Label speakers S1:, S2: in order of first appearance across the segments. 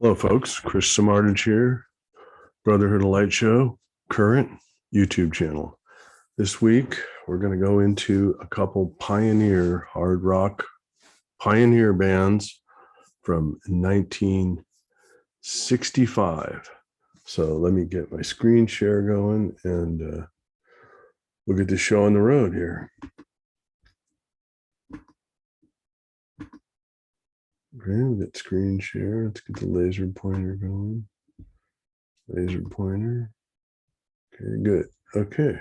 S1: Hello, folks. Chris Samardage here, Brotherhood of Light Show, current YouTube channel. This week, we're going to go into a couple pioneer hard rock pioneer bands from 1965. So let me get my screen share going and we'll get the show on the road here. Okay, we got screen share. Let's get the laser pointer going. Laser pointer. Okay, good. Okay.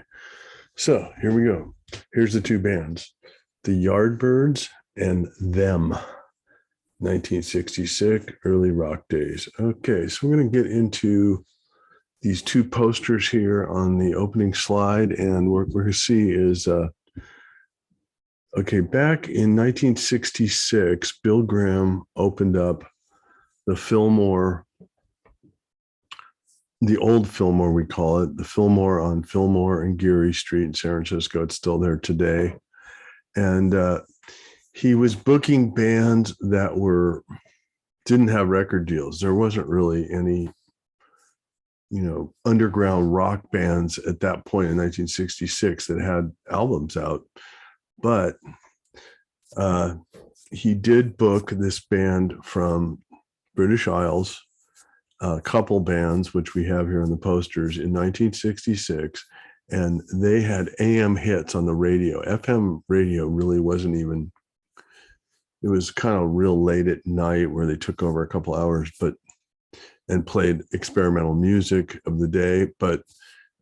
S1: So here we go. Here's the two bands, the Yardbirds and Them, 1966, early rock days. Okay, so we're going to get into these two posters here on the opening slide, and what we're going to see is, okay, back in 1966, Bill Graham opened up the Fillmore, the old Fillmore, we call it, the Fillmore on Fillmore and Geary Street in San Francisco. It's still there today. And he was booking bands that didn't have record deals. There wasn't really any, underground rock bands at that point in 1966 that had albums out. But he did book this band from British Isles, a couple bands, which we have here on the posters, in 1966. And they had AM hits on the radio. FM radio really wasn't even, it was kind of real late at night where they took over a couple hours, and played experimental music of the day. But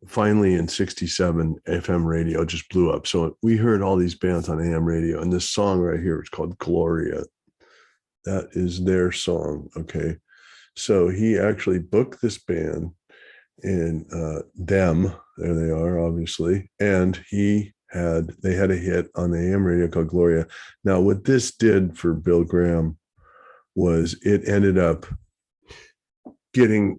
S1: finally in 67, FM radio just blew up. So we heard all these bands on AM radio, and this song right here is called Gloria. That is their song. Okay. So he actually booked this band in Them. There they are, obviously. And they had a hit on the AM radio called Gloria. Now, what this did for Bill Graham was it ended up getting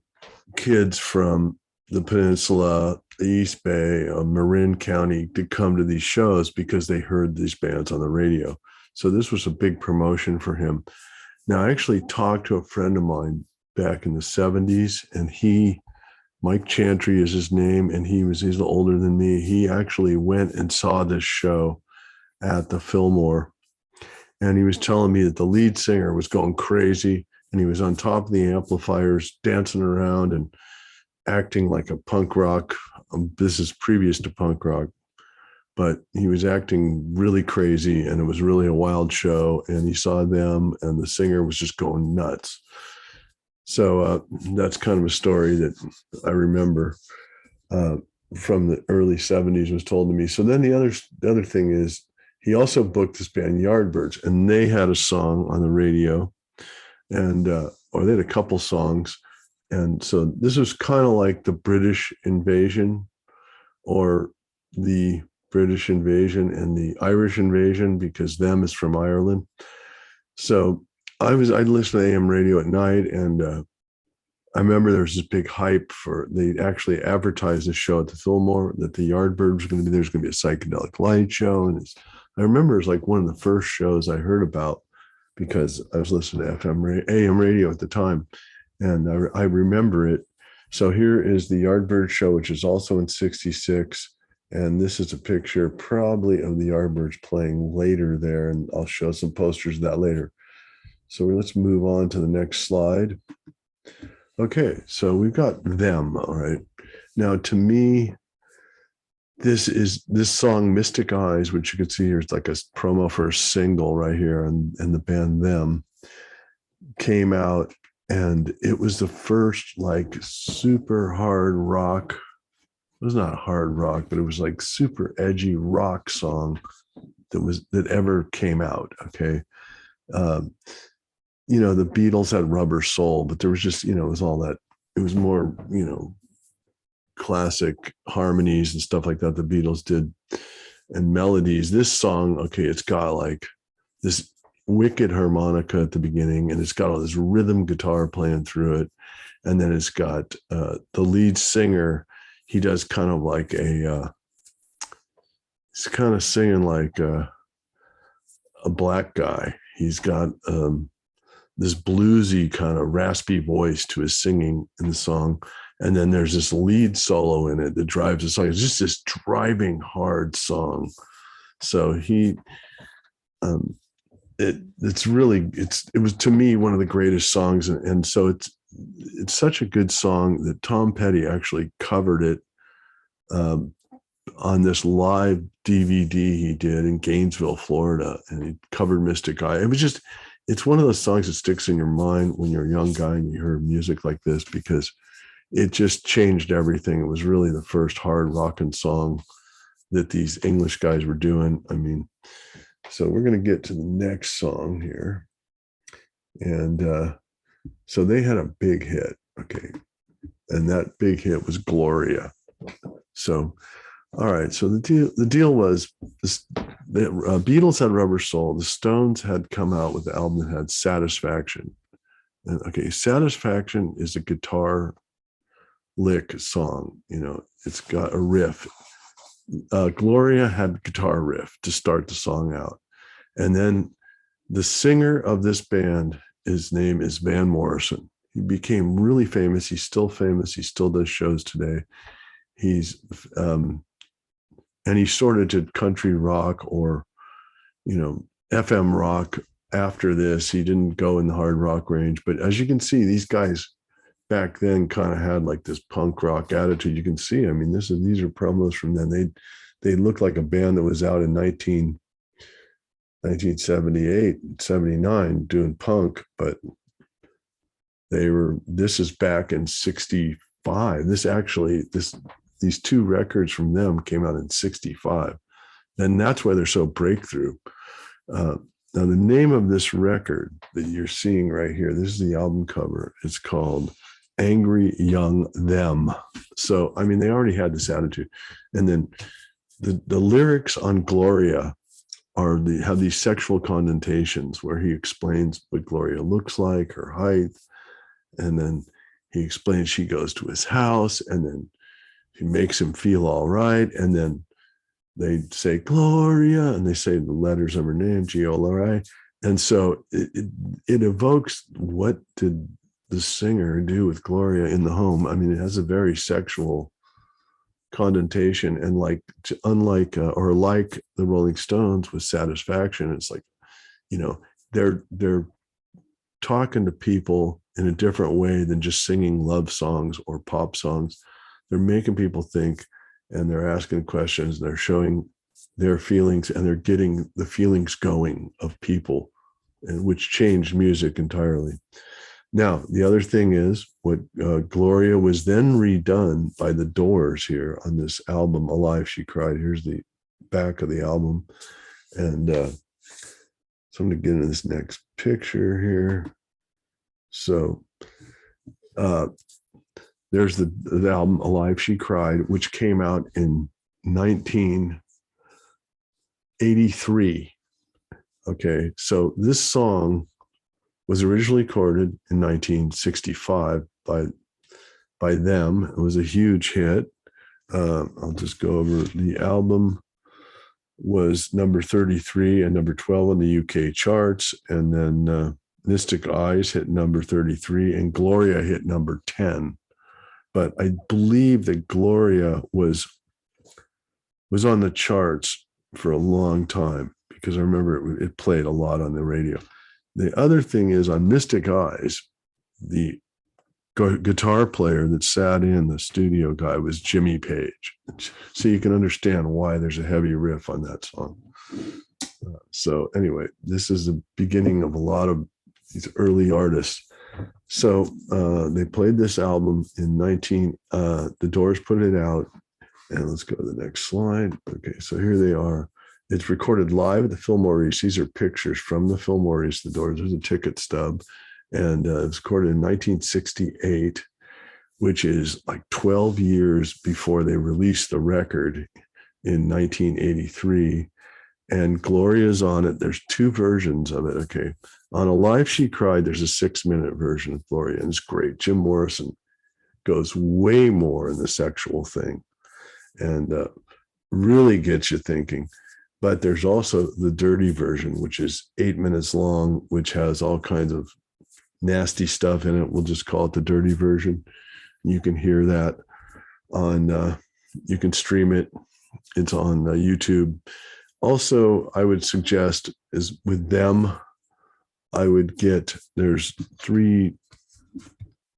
S1: kids from the peninsula, the East Bay, Marin County to come to these shows because they heard these bands on the radio. So this was a big promotion for him. Now, I actually talked to a friend of mine back in the 70s, and Mike Chantry is his name, and he's a little older than me. He actually went and saw this show at the Fillmore, and he was telling me that the lead singer was going crazy, and he was on top of the amplifiers dancing around and acting like a punk rock. This is previous to punk rock, but he was acting really crazy, and it was really a wild show. And he saw them, and the singer was just going nuts. So that's kind of a story that I remember from the early 70s was told to me. So then the other thing is he also booked this band Yardbirds, and they had a song on the radio, and or they had a couple songs. And so this was kind of like the British invasion, or the British invasion and the Irish invasion, because Them is from Ireland. So I'd listen to AM radio at night, and I remember there was this big hype they actually advertised the show at the Fillmore that the Yardbirds was going to be, there's going to be a psychedelic light show. And I remember it was like one of the first shows I heard about, because I was listening to AM radio at the time, and I remember it. So here is the Yardbirds show, which is also in 66. And this is a picture probably of the Yardbirds playing later there, and I'll show some posters of that later. So let's move on to the next slide. Okay, so we've got Them. All right. Now, to me, this song, Mystic Eyes, which you can see here, is like a promo for a single right here, and the band Them came out, and it was the first like super hard rock. It was not hard rock, but it was like super edgy rock song that ever came out. Okay. The Beatles had Rubber Soul, but there was just, it was all that, it was more, classic harmonies and stuff like that the Beatles did, and melodies. This song, okay, it's got like this wicked harmonica at the beginning, and it's got all this rhythm guitar playing through it. And then it's got the lead singer, he does kind of like he's kind of singing like a black guy. He's got this bluesy kind of raspy voice to his singing in the song. And then there's this lead solo in it that drives the song. It's just this driving hard song. So it was to me one of the greatest songs. And so it's such a good song that Tom Petty actually covered it on this live DVD he did in Gainesville, Florida, and he covered Mystic Eye. It's one of those songs that sticks in your mind when you're a young guy and you hear music like this, because it just changed everything. It was really the first hard rockin' song that these English guys were doing. I mean, so we're going to get to the next song here. And so they had a big hit. Okay. And that big hit was Gloria. So, all right. So the deal was this, the Beatles had Rubber Soul. The Stones had come out with the album that had Satisfaction. And okay, Satisfaction is a guitar lick song. You know, it's got a riff. Gloria had guitar riff to start the song out. And then the singer of this band, his name is Van Morrison. He became really famous. He's still famous. He still does shows today. And he sort of did country rock or, you know, FM rock after this. He didn't go in the hard rock range. But as you can see, these guys back then kind of had like this punk rock attitude. You can see, I mean, these are promos from then. They looked like a band that was out in 1978, 79 doing punk, but this is back in 65. These two records from them came out in 65. And that's why they're so breakthrough. Now, the name of this record that you're seeing right here, this is the album cover. It's called Angry Young Them. So, I mean, they already had this attitude. And then the lyrics on Gloria have these sexual connotations where he explains what Gloria looks like, her height. And then he explains she goes to his house, and then he makes him feel all right. And then they say Gloria, and they say the letters of her name, G-O-L-R-I. And so it evokes, what did the singer do with Gloria in the home? I mean, it has a very sexual connotation, and like the Rolling Stones with Satisfaction, it's like, you know, they're talking to people in a different way than just singing love songs or pop songs. They're making people think, and they're asking questions, and they're showing their feelings, and they're getting the feelings going of people, and which changed music entirely. Now, the other thing is what Gloria was then redone by the Doors here on this album, Alive, She Cried. Here's the back of the album. And so I'm going to get into this next picture here. So there's the album Alive, She Cried, which came out in 1983. Okay, so this song was originally recorded in 1965 by them. It was a huge hit. I'll just go over. The album was number 33 and number 12 on the UK charts, and then Mystic Eyes hit number 33, and Gloria hit number 10. But I believe that Gloria was on the charts for a long time, because I remember it played a lot on the radio. The other thing is, on Mystic Eyes, the guitar player that sat in, the studio guy, was Jimmy Page. So you can understand why there's a heavy riff on that song. So anyway, this is the beginning of a lot of these early artists. So they played this album in the Doors put it out, and let's go to the next slide. Okay, so here they are. It's recorded live at the Fillmore East. These are pictures from the Fillmore East, the Doors. There's a ticket stub. And it was recorded in 1968, which is like 12 years before they released the record in 1983. And Gloria's on it. There's two versions of it. Okay. On Alive, She Cried, there's a 6-minute version of Gloria, and it's great. Jim Morrison goes way more in the sexual thing and really gets you thinking. But there's also the dirty version, which is 8 minutes long, which has all kinds of nasty stuff in it. We'll just call it the dirty version. You can hear that on, you can stream it. It's on YouTube. Also, I would suggest is with them, I would get, there's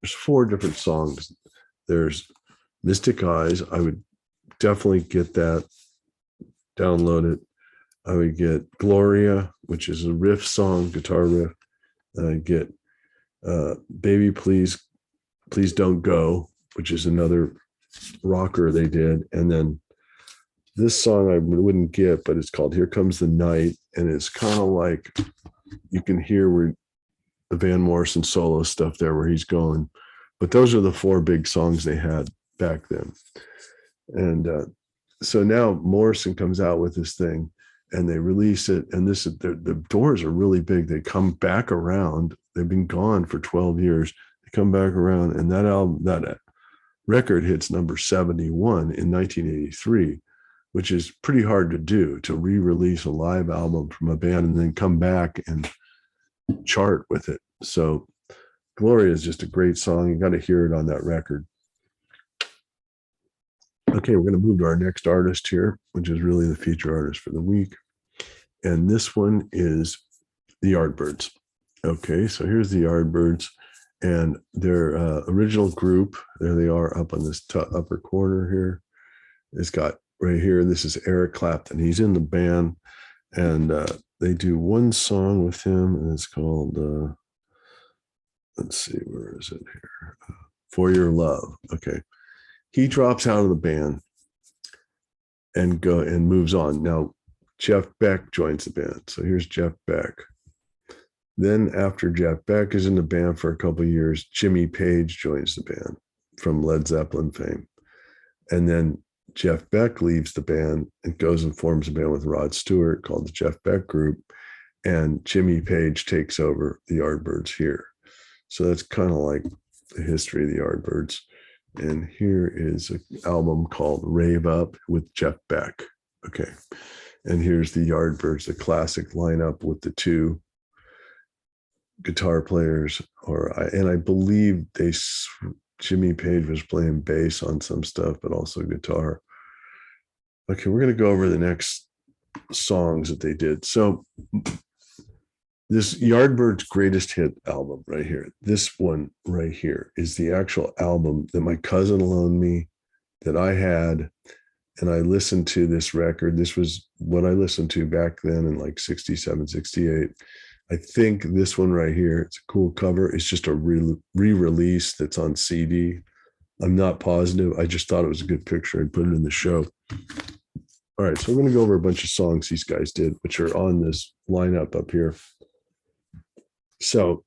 S1: 4 different songs. There's Mystic Eyes. I would definitely get that, download it. I would get Gloria, which is a riff song, guitar riff. And I get Baby Please Don't Go, which is another rocker they did. And then this song I wouldn't get, but it's called Here Comes the Night. And it's kind of like, you can hear where the Van Morrison solo stuff there where he's going. But those are the 4 big songs they had back then. And so now Morrison comes out with this thing and they release it. And this is, the doors are really big. They come back around. They've been gone for 12 years. They come back around, and that album, that record hits number 71 in 1983, which is pretty hard to do, to re-release a live album from a band and then come back and chart with it. So Gloria is just a great song. You got to hear it on that record. Okay, we're going to move to our next artist here, which is really the feature artist for the week. And this one is the Yardbirds. Okay, so here's the Yardbirds and their original group. There they are up on this upper corner here. It's got right here, this is Eric Clapton. He's in the band, and they do one song with him, and it's called, let's see, where is it here? For Your Love. Okay. He drops out of the band and moves on. Now, Jeff Beck joins the band. So here's Jeff Beck. Then after Jeff Beck is in the band for a couple of years, Jimmy Page joins the band from Led Zeppelin fame. And then Jeff Beck leaves the band and goes and forms a band with Rod Stewart called the Jeff Beck Group. And Jimmy Page takes over the Yardbirds here. So that's kind of like the history of the Yardbirds. And here is an album called Rave Up with Jeff Beck. Okay. And here's the Yardbirds, the classic lineup with the 2 guitar players. And I believe Jimmy Page was playing bass on some stuff, but also guitar. Okay, we're going to go over the next songs that they did. So this Yardbirds greatest hit album right here, this one right here is the actual album that my cousin loaned me, that I had, and I listened to this record. This was what I listened to back then in like 67, 68. I think this one right here, it's a cool cover. It's just a re-release that's on CD. I'm not positive. I just thought it was a good picture. I put it in the show. All right, so we're going to go over a bunch of songs these guys did, which are on this lineup up here. So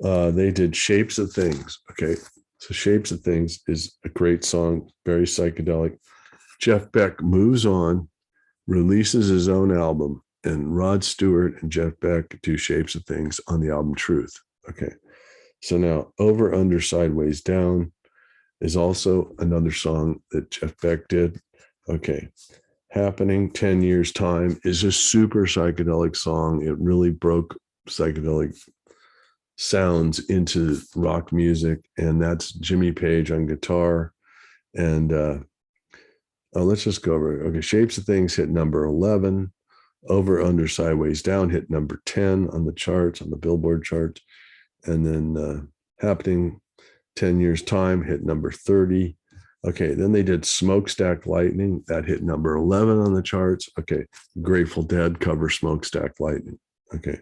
S1: they did Shapes of Things. Okay, so Shapes of Things is a great song, very psychedelic. Jeff Beck moves on, releases his own album, and Rod Stewart and Jeff Beck do Shapes of Things on the album Truth. Okay, so now Over, Under, Sideways, Down is also another song that Jeff Beck did. Okay, Happening, 10 Years Time is a super psychedelic song. It really broke psychedelic sounds into rock music, and that's Jimmy Page on guitar. And let's just go over it. Okay, Shapes of Things hit number 11. Over, Under, Sideways, Down hit number 10 on the charts, on the Billboard charts. And then Happening, 10 Years Time hit number 30. Okay, then they did Smokestack Lightning. That hit number 11 on the charts. Okay, Grateful Dead cover Smokestack Lightning. Okay,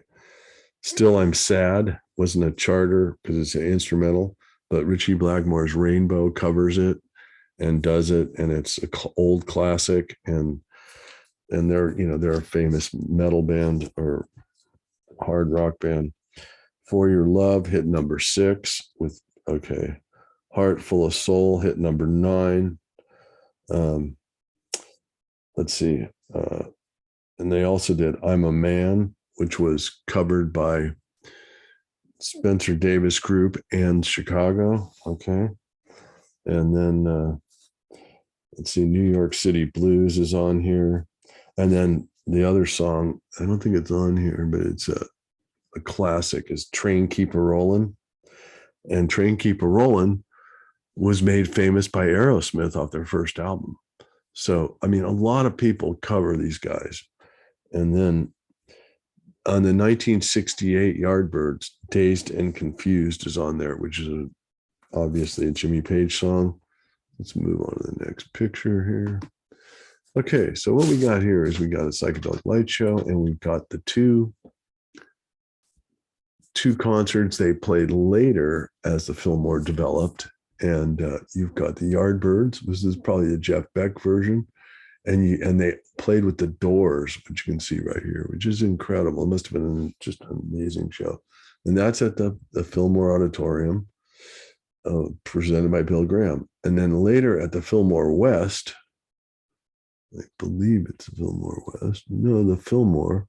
S1: Still I'm Sad wasn't a charter because it's an instrumental, but Ritchie Blackmore's Rainbow covers it and does it, and it's an old classic, and they're a famous metal band or hard rock band. For Your Love hit number 6 with Heart Full of Soul hit number 9. Let's see, and they also did I'm a Man, which was covered by Spencer Davis Group and Chicago. Okay. And then let's see, New York City Blues is on here. And then the other song, I don't think it's on here, but it's a classic is Train Keep a Rollin'. And Train Keep a Rollin' was made famous by Aerosmith off their first album. So, I mean, a lot of people cover these guys. And then on the 1968 Yardbirds, Dazed and Confused is on there, which is obviously a Jimmy Page song. Let's move on to the next picture here. Okay, so what we got here is we got a psychedelic light show, and we've got the two concerts they played later as the Fillmore developed. And you've got the Yardbirds. This is probably the Jeff Beck version. And they played with the Doors, which you can see right here, which is incredible. It must have been just an amazing show. And that's at the Fillmore Auditorium, presented by Bill Graham. And then later at the Fillmore West, I believe it's the Fillmore West. No, the Fillmore.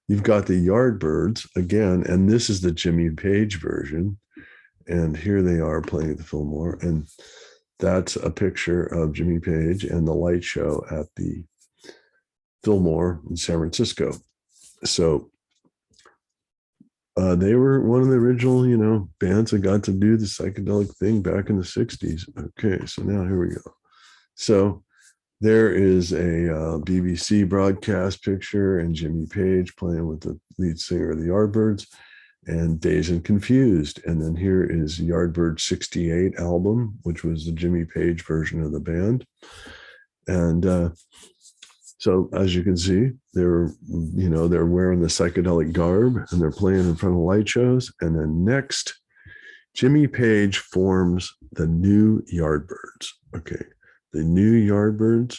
S1: You've got the Yardbirds again, and this is the Jimmy Page version. And here they are playing at the Fillmore. And that's a picture of Jimmy Page and the light show at the Fillmore in San Francisco. So they were one of the original, bands that got to do the psychedelic thing back in the 60s. Okay, so now here we go. So there is a BBC broadcast picture and Jimmy Page playing with the lead singer of the Yardbirds and Dazed and Confused. And then here is Yardbirds 68 album, which was the Jimmy Page version of the band. And so as you can see, they're wearing the psychedelic garb and they're playing in front of light shows. And then next, Jimmy Page forms the new Yardbirds. Okay, the new Yardbirds,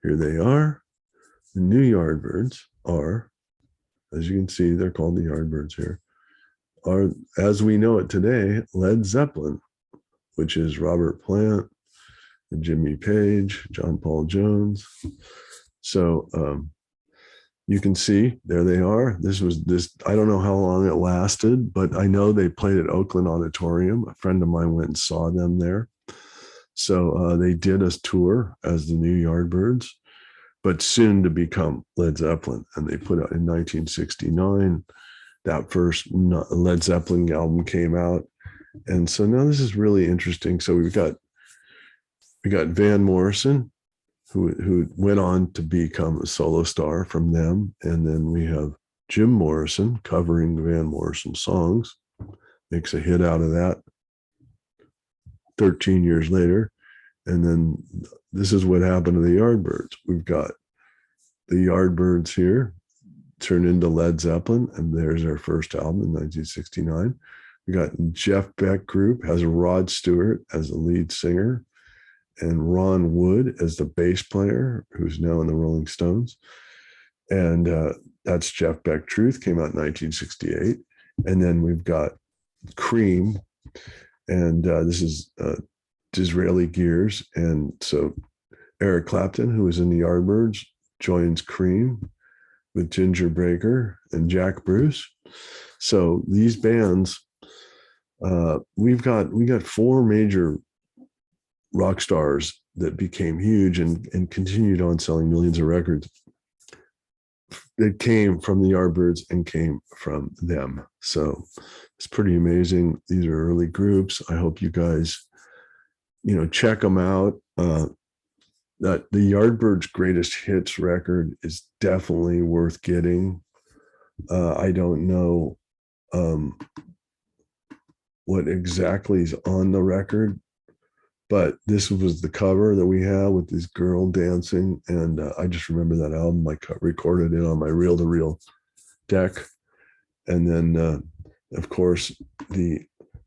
S1: here they are. The new Yardbirds are, as you can see, they're called the Yardbirds here, are, as we know it today, Led Zeppelin, which is Robert Plant, Jimmy Page, John Paul Jones. So you can see, there they are. This, I don't know how long it lasted, but I know they played at Oakland Auditorium. A friend of mine went and saw them there. So they did a tour as the new Yardbirds, but soon to become Led Zeppelin. And they put out in 1969, that first Led Zeppelin album came out. And so now this is really interesting. So we got Van Morrison, who went on to become a solo star from them. And then we have Jim Morrison covering Van Morrison songs, makes a hit out of that 13 years later. And then this is what happened to the Yardbirds. We've got the Yardbirds here turned into Led Zeppelin, and there's our first album in 1969. We got Jeff Beck Group, has Rod Stewart as the lead singer and Ron Wood as the bass player, who's now in the Rolling Stones. And that's Jeff Beck Truth, came out in 1968. And then we've got Cream, and this is Disraeli Gears. And so Eric Clapton, who was in the Yardbirds, joins Cream with Ginger Baker and Jack Bruce. So these bands, we got four major rock stars that became huge and continued on selling millions of records that came from the Yardbirds and came from them. So it's pretty amazing. These are early groups. I hope you guys, check them out. That the Yardbirds' greatest hits record is definitely worth getting. I don't know what exactly is on the record, but this was the cover that we had with this girl dancing. And I just remember that album. I recorded it on my reel-to-reel deck. And then, of course, the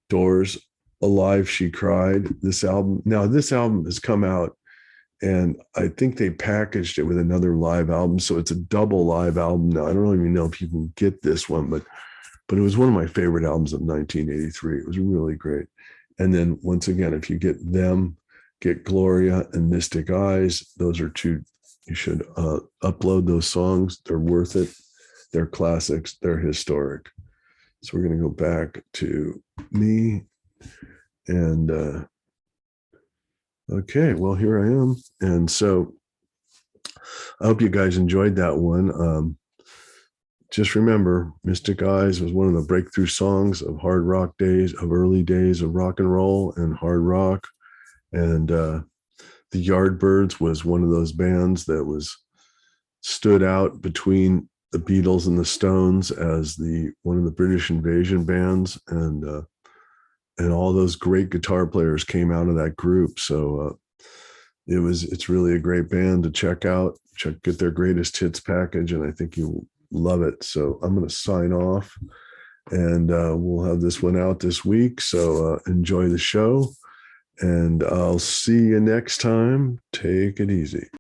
S1: Doors, Alive, She Cried. This album has come out, and I think they packaged it with another live album. So it's a double live album now. I don't even know if you can get this one, but it was one of my favorite albums of 1983. It was really great. And then once again, if you get them, get Gloria and Mystic Eyes. Those are two, you should upload those songs. They're worth it. They're classics. They're historic. So we're going to go back to me. And okay, well, here I am. And so I hope you guys enjoyed that one. just remember, Mystic Eyes was one of the breakthrough songs of hard rock days, of early days of rock and roll and hard rock. And the Yardbirds was one of those bands that was stood out between the Beatles and the Stones as the one of the British invasion bands, and all those great guitar players came out of that group. So it's really a great band to check out. Get their greatest hits package, and I think you'll love it. So I'm going to sign off, and we'll have this one out this week. So enjoy the show, and I'll see you next time. Take it easy.